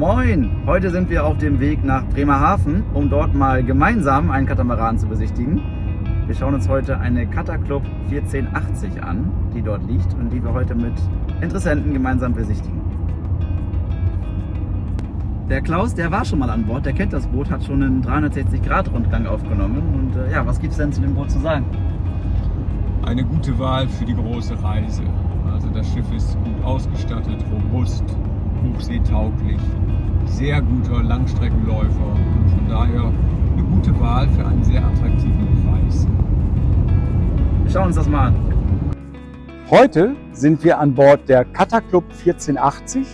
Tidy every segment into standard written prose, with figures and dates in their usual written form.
Moin! Heute sind wir auf dem Weg nach Bremerhaven, um dort mal gemeinsam einen Katamaran zu besichtigen. Wir schauen uns heute eine Kataclub 1480 an, die dort liegt und die wir heute mit Interessenten gemeinsam besichtigen. Der Klaus, der war schon mal an Bord, der kennt das Boot, hat schon einen 360-Grad-Rundgang aufgenommen. Und ja, was gibt es denn zu dem Boot zu sagen? Eine gute Wahl für die große Reise. Also das Schiff ist gut ausgestattet, robust, hochseetauglich, sehr guter Langstreckenläufer und von daher eine gute Wahl für einen sehr attraktiven Preis. Wir schauen uns das mal an. Heute sind wir an Bord der Kataclub 1480,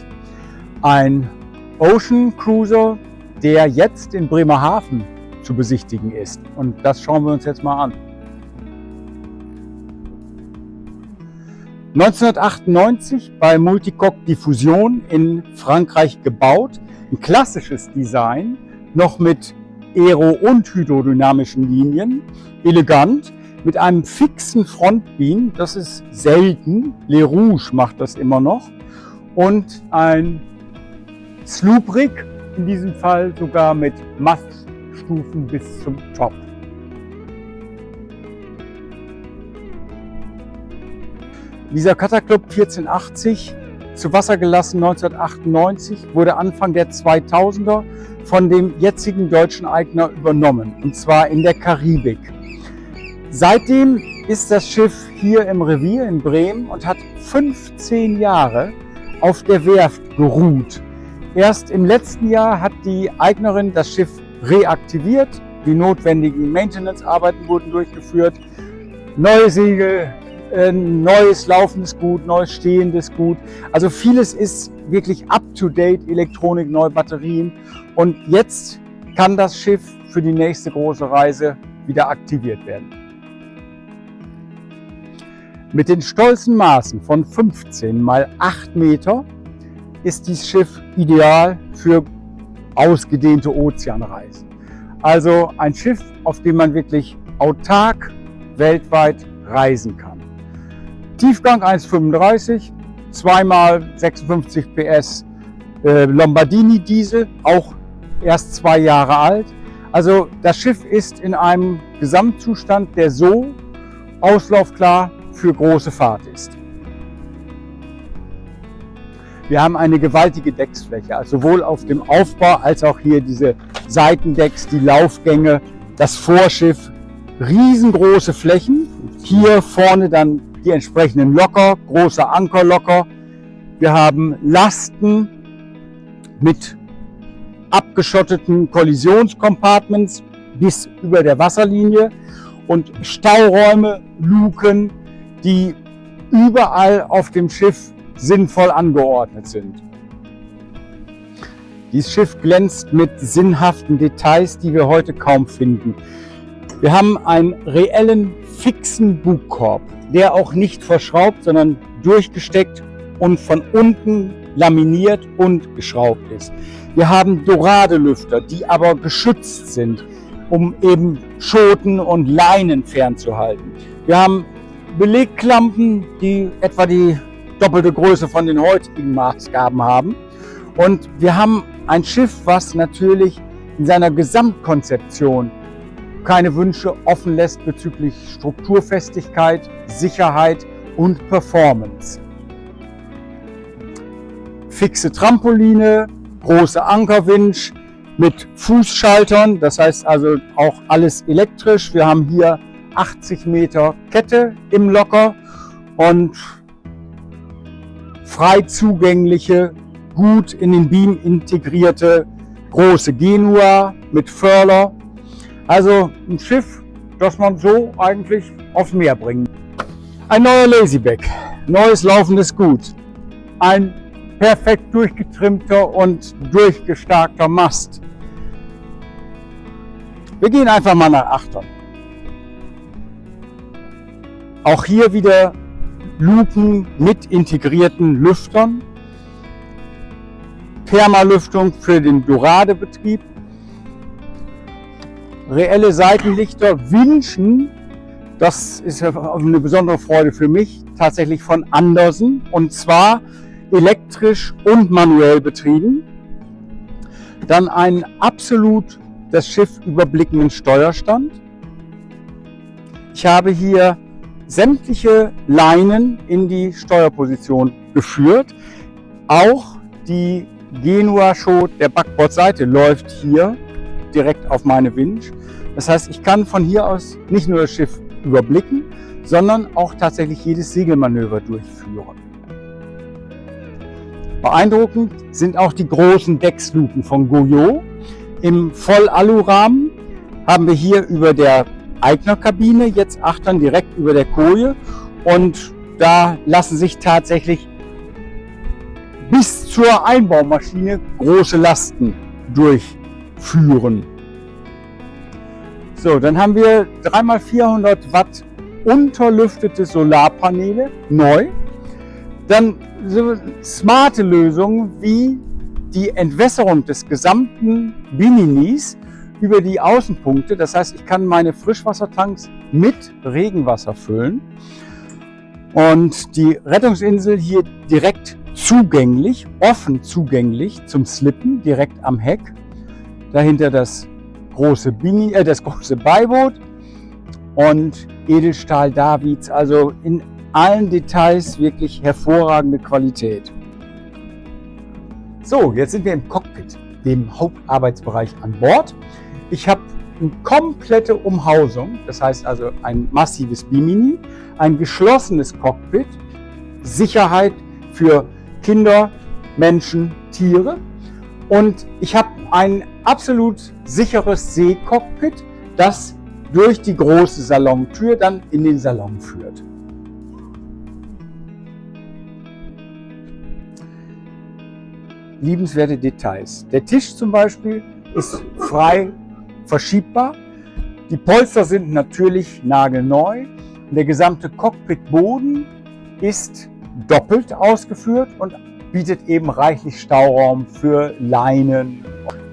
ein Ocean Cruiser, der jetzt in Bremerhaven zu besichtigen ist. Und das schauen wir uns jetzt mal an. 1998 bei Multicoque Diffusion in Frankreich gebaut. Ein klassisches Design, noch mit aero- und hydrodynamischen Linien. Elegant, mit einem fixen Frontbeam, das ist selten. Le Rouge macht das immer noch. Und ein Sloop-Rig, in diesem Fall sogar mit Maststufen bis zum Top. Dieser Kataclub 1480, zu Wasser gelassen 1998, wurde Anfang der 2000er von dem jetzigen deutschen Eigner übernommen, und zwar in der Karibik. Seitdem ist das Schiff hier im Revier in Bremen und hat 15 Jahre auf der Werft geruht. Erst im letzten Jahr hat die Eignerin das Schiff reaktiviert, die notwendigen Maintenance-Arbeiten wurden durchgeführt, neue Segel, neues laufendes Gut, neues stehendes Gut. Also vieles ist wirklich up-to-date, Elektronik, neue Batterien. Und jetzt kann das Schiff für die nächste große Reise wieder aktiviert werden. Mit den stolzen Maßen von 15 mal 8 Meter ist dieses Schiff ideal für ausgedehnte Ozeanreisen. Also ein Schiff, auf dem man wirklich autark weltweit reisen kann. Tiefgang 1,35, 2x56 PS Lombardini Diesel, auch erst 2 Jahre alt. Also das Schiff ist in einem Gesamtzustand, der so auslaufklar für große Fahrt ist. Wir haben eine gewaltige Decksfläche, also sowohl auf dem Aufbau als auch hier diese Seitendecks, die Laufgänge, das Vorschiff, riesengroße Flächen. Hier vorne dann die entsprechenden Locker, große Ankerlocker. Wir haben Lasten mit abgeschotteten Kollisionscompartments bis über der Wasserlinie und Stauräume, Luken, die überall auf dem Schiff sinnvoll angeordnet sind. Dieses Schiff glänzt mit sinnhaften Details, die wir heute kaum finden. Wir haben einen reellen, fixen Bugkorb, der auch nicht verschraubt, sondern durchgesteckt und von unten laminiert und geschraubt ist. Wir haben Dorade-Lüfter, die aber geschützt sind, um eben Schoten und Leinen fernzuhalten. Wir haben Belegklampen, die etwa die doppelte Größe von den heutigen Maßgaben haben. Und wir haben ein Schiff, was natürlich in seiner Gesamtkonzeption keine Wünsche offen lässt bezüglich Strukturfestigkeit, Sicherheit und Performance. Fixe Trampoline, große Ankerwinch mit Fußschaltern, das heißt also auch alles elektrisch. Wir haben hier 80 Meter Kette im Locker und frei zugängliche, gut in den Beam integrierte große Genua mit Furler. Also ein Schiff, das man so eigentlich aufs Meer bringt. Ein neuer Lazyback, neues laufendes Gut, ein perfekt durchgetrimmter und durchgestarkter Mast. Wir gehen einfach mal nach Achtern. Auch hier wieder Luken mit integrierten Lüftern, Thermalüftung für den Dorade-Betrieb, reelle Seitenlichter, Winschen, das ist eine besondere Freude für mich, tatsächlich von Andersen, und zwar elektrisch und manuell betrieben. Dann einen absolut das Schiff überblickenden Steuerstand. Ich habe hier sämtliche Leinen in die Steuerposition geführt. Auch die Genua-Schot der Backbordseite läuft hier direkt auf meine Winch. Das heißt, ich kann von hier aus nicht nur das Schiff überblicken, sondern auch tatsächlich jedes Segelmanöver durchführen. Beeindruckend sind auch die großen Decksluken von Guyot. Im Voll-Alu-Rahmen haben wir hier über der Eignerkabine jetzt Achtern direkt über der Koje und da lassen sich tatsächlich bis zur Einbaumaschine große Lasten durchführen. So, dann haben wir 3x400 Watt unterlüftete Solarpaneele, neu. Dann so smarte Lösungen wie die Entwässerung des gesamten Biminis über die Außenpunkte. Das heißt, ich kann meine Frischwassertanks mit Regenwasser füllen. Und die Rettungsinsel hier direkt zugänglich, offen zugänglich zum Slippen, direkt am Heck. Dahinter das große Beiboot und Edelstahl Davids, also in allen Details wirklich hervorragende Qualität. So, jetzt sind wir im Cockpit, dem Hauptarbeitsbereich an Bord. Ich habe eine komplette Umhausung, das heißt also ein massives Bimini, ein geschlossenes Cockpit, Sicherheit für Kinder, Menschen, Tiere und ich habe ein absolut sicheres Seecockpit, das durch die große Salontür dann in den Salon führt. Liebenswerte Details. Der Tisch zum Beispiel ist frei verschiebbar. Die Polster sind natürlich nagelneu. Der gesamte Cockpitboden ist doppelt ausgeführt und bietet eben reichlich Stauraum für Leinen.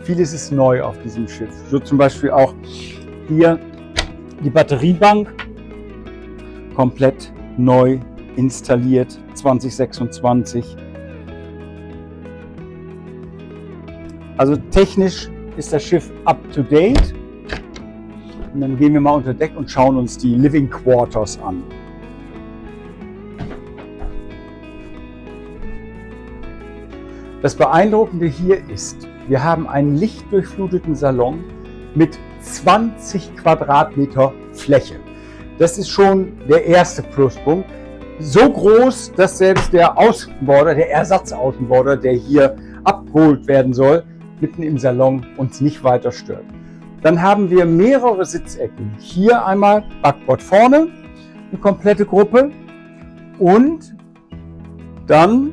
Vieles ist neu auf diesem Schiff. So zum Beispiel auch hier die Batteriebank, komplett neu installiert 2026. Also technisch ist das Schiff up to date. Und dann gehen wir mal unter Deck und schauen uns die Living Quarters an. Das Beeindruckende hier ist, wir haben einen lichtdurchfluteten Salon mit 20 Quadratmeter Fläche. Das ist schon der erste Pluspunkt. So groß, dass selbst der Außenborder, der Ersatzaußenborder, der hier abgeholt werden soll, mitten im Salon uns nicht weiter stört. Dann haben wir mehrere Sitzecken. Hier einmal Backbord vorne, eine komplette Gruppe und dann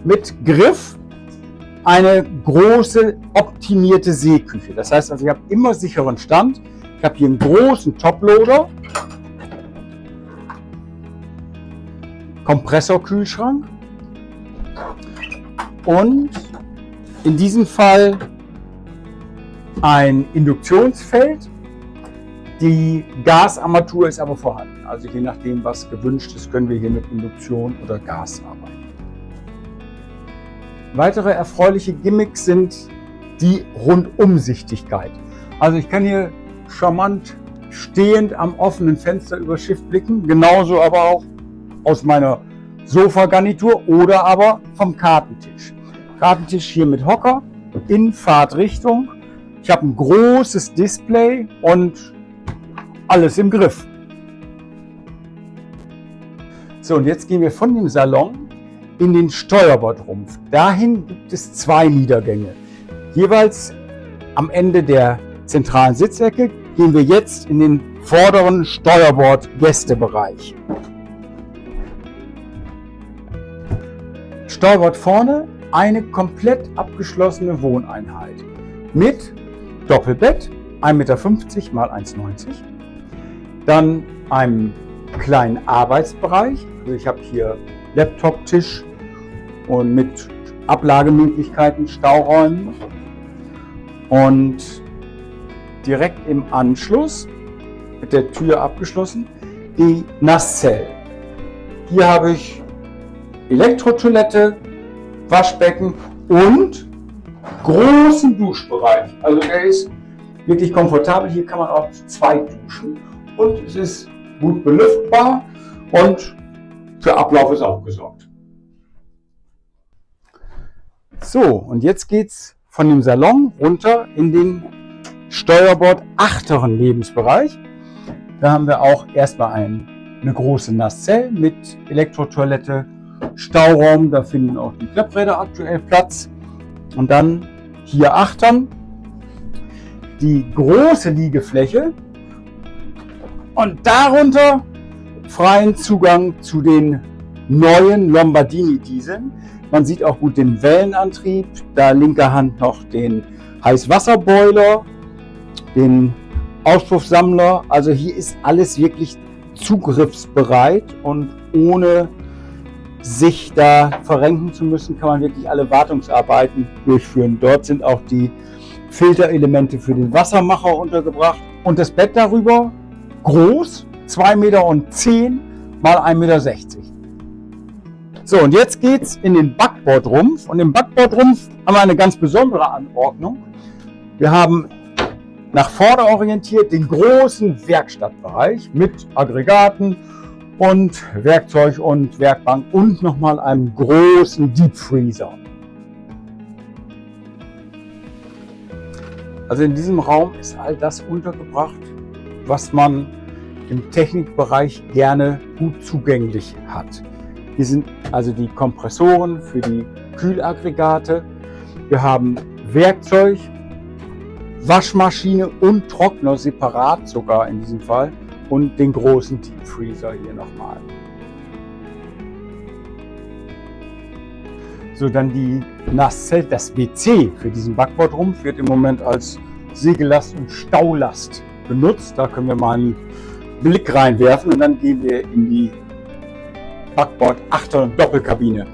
mit Griff eine große optimierte Seeküche. Das heißt also, ich habe immer sicheren Stand. Ich habe hier einen großen Toploader, Kompressorkühlschrank und in diesem Fall ein Induktionsfeld. Die Gasarmatur ist aber vorhanden. Also je nachdem, was gewünscht ist, können wir hier mit Induktion oder Gas arbeiten. Weitere erfreuliche Gimmicks sind die Rundumsichtigkeit. Also ich kann hier charmant stehend am offenen Fenster übers Schiff blicken, genauso aber auch aus meiner Sofagarnitur oder aber vom Kartentisch. Kartentisch hier mit Hocker in Fahrtrichtung. Ich habe ein großes Display und alles im Griff. So, und jetzt gehen wir von dem Salon in den Steuerbordrumpf. Dahin gibt es 2 Niedergänge. Jeweils am Ende der zentralen Sitzecke gehen wir jetzt in den vorderen Steuerbord-Gästebereich. Steuerbord vorne eine komplett abgeschlossene Wohneinheit mit Doppelbett, 1,50 Meter x 1,90 Meter. Dann einem kleinen Arbeitsbereich. Also ich habe hier Laptop-Tisch und mit Ablagemöglichkeiten, Stauräumen. Und direkt im Anschluss, mit der Tür abgeschlossen, die Nasszelle. Hier habe ich Elektrotoilette, Waschbecken und großen Duschbereich. Also der ist wirklich komfortabel. Hier kann man auch zu zweit duschen und es ist gut belüftbar und für Ablauf ist auch gesorgt. So, und jetzt geht's von dem Salon runter in den Steuerbord achteren Lebensbereich. Da haben wir auch erstmal eine große Nasszelle mit Elektrotoilette, Stauraum, da finden auch die Klappräder aktuell Platz. Und dann hier achtern die große Liegefläche und darunter freien Zugang zu den neuen Lombardini Dieseln. Man sieht auch gut den Wellenantrieb, da linker Hand noch den Heißwasserboiler, den Auspuffsammler. Also hier ist alles wirklich zugriffsbereit und ohne sich da verrenken zu müssen, kann man wirklich alle Wartungsarbeiten durchführen. Dort sind auch die Filterelemente für den Wassermacher untergebracht und das Bett darüber groß, 2,10 Meter mal 1,60 Meter. So, und jetzt geht's in den Backbordrumpf und im Backbordrumpf haben wir eine ganz besondere Anordnung. Wir haben nach vorne orientiert den großen Werkstattbereich mit Aggregaten und Werkzeug und Werkbank und nochmal einem großen Deep Freezer. Also in diesem Raum ist all das untergebracht, was man im Technikbereich gerne gut zugänglich hat. Hier sind also die Kompressoren für die Kühlaggregate. Wir haben Werkzeug, Waschmaschine und Trockner separat sogar in diesem Fall und den großen Deep Freezer hier nochmal. So, dann die Nasszelle, das WC für diesen Backbordrumpf wird im Moment als Segellast und Staulast benutzt. Da können wir mal einen Blick reinwerfen und dann gehen wir in die Backbord 8er Doppelkabine.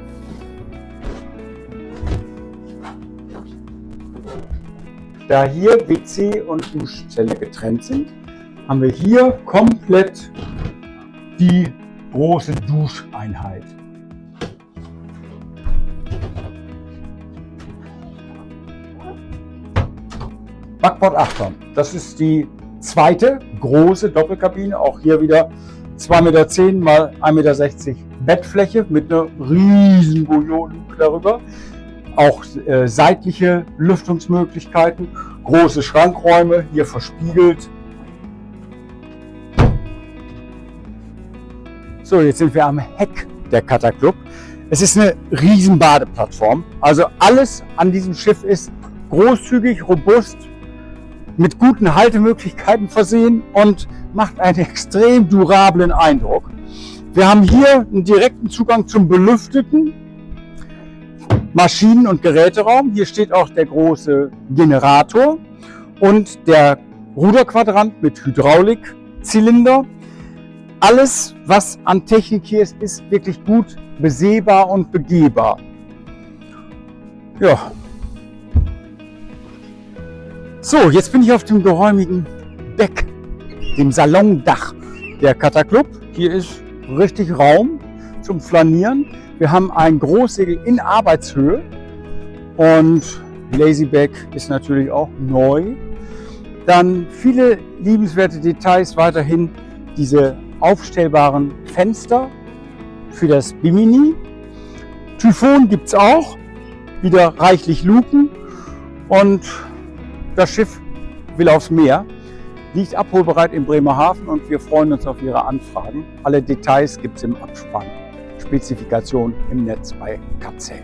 Da hier WC und Duschzelle getrennt sind, haben wir hier komplett die große Duscheinheit. Backbord 8er. Das ist die zweite große Doppelkabine. Auch hier wieder 2,10 Meter mal 1,60 Meter Bettfläche mit einer riesen Bouillon-Luke darüber. Auch seitliche Lüftungsmöglichkeiten, große Schrankräume, hier verspiegelt. So, jetzt sind wir am Heck der Cutter Club. Es ist eine riesen Badeplattform. Also alles an diesem Schiff ist großzügig, robust, mit guten Haltemöglichkeiten versehen und macht einen extrem durablen Eindruck. Wir haben hier einen direkten Zugang zum belüfteten Maschinen- und Geräteraum. Hier steht auch der große Generator und der Ruderquadrant mit Hydraulikzylinder. Alles, was an Technik hier ist, ist wirklich gut besehbar und begehbar. Ja. So, jetzt bin ich auf dem geräumigen Deck, dem Salondach der Cutter Club. Hier ist richtig Raum zum Flanieren. Wir haben ein Großsegel in Arbeitshöhe und Lazyback ist natürlich auch neu. Dann viele liebenswerte Details weiterhin, diese aufstellbaren Fenster für das Bimini. Typhon gibt es auch, wieder reichlich Luken und das Schiff will aufs Meer, liegt abholbereit in Bremerhaven und wir freuen uns auf Ihre Anfragen. Alle Details gibt es im Abspann. Spezifikation im Netz bei Capsel.